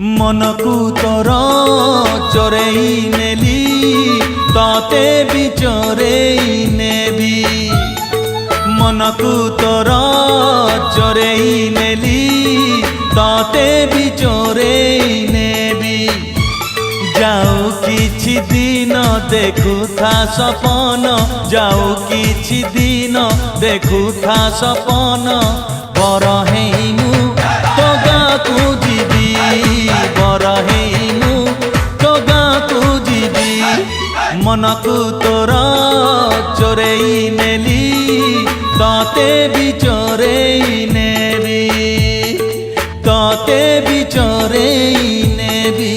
मनकू तोर चोरेई नेली ताते भी चोरेई नेबी मनकू तोर चोरेई नेली ताते भी चोरेई नेबी जाऊ किछि दिन देखुथा सपन जाऊ किछि दिन देखुथा सपन बर हेमु तो गाँकू जीवी बर हेमु तो गाँकू जीवी मनकू तोर चोरेई नेली ताते भी चोरेई नेबी ताते भी चोरेई नेबी।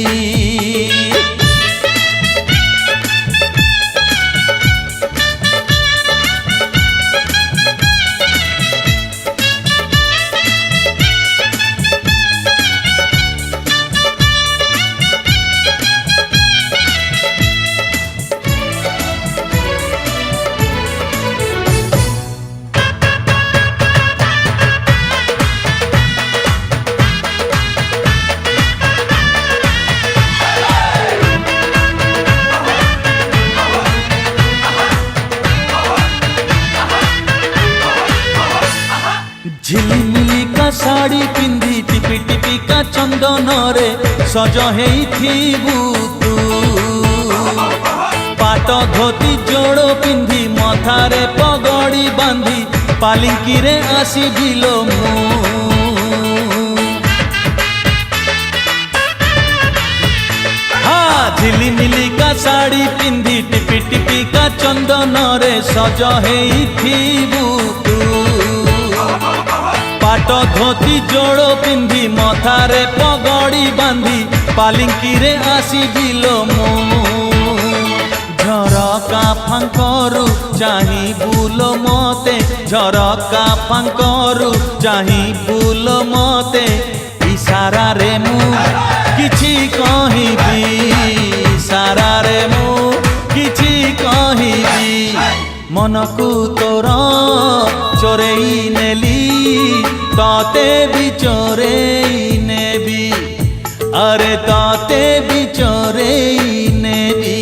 झिलिमिली का साड़ी पिंधी टिपी टिपी का चंदन रे सज हेइथिबु तू पाट धोती जोड़ो पिंधी मथारे पगड़ी बांधी पालिंकी रे आसीबिलो मु हाँ झिलिमिली का साड़ी पिंधी टिपी टिपी का चंदन रे सज हेइथिबु तू पाट धोती जोड़ो पिंधी मथारे पगड़ी बांधी पालिंकी रे आसीबिलो मु झरका फांकरू चाही बुलो मते झरका फांकरू चाही बुलो मते इशारा रे मु किछि कहिबी इशारा रे मु किछि कहिबी मनकू तोर चोरेई नेली ताते भी चोरेई नेबी अरे ताते भी चोरेई नेबी।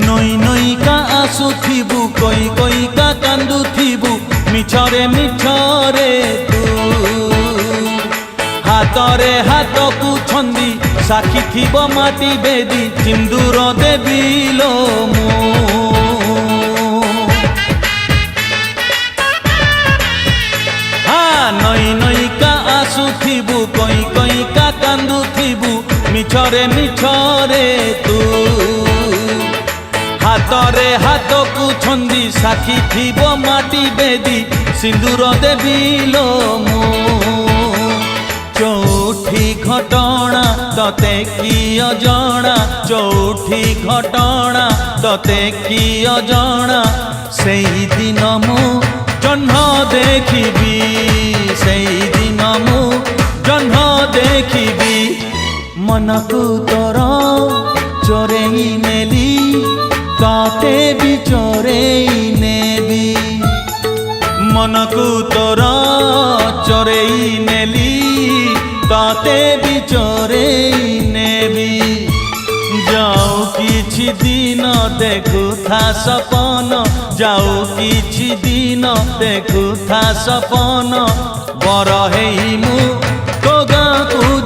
नई नई का आसुथिबु कोई कोई का कांदुथिबु मिछरे मिछरे तू हातरे हाथ को छंदी साखी थिबो माटी बेदी सिंदूर देबिलो मु हाँ नई नई का आसुथिबु कोई कोई का कांदुथिबु मिछरे मिछरे तू हातरे हाथ को छंदी साखी थिबो माटी बेदी सिंदूर देबिलो मु चौठी घटना तते किय जणा चौठी घटना तते किय जणा सेई दिन मु जह्न देखिबी सेई दिन मु जह्न देखिबी मनकू तोर चोरेई नेली ताते भी चोरेई नेबी मनकू तोर चोरेई नेली ताते भी चोरेई नेबी जाऊ किछि दिन देखुथा सपन जाऊ किछि दिन देखुथा सपन बर हेमु तो गाँकू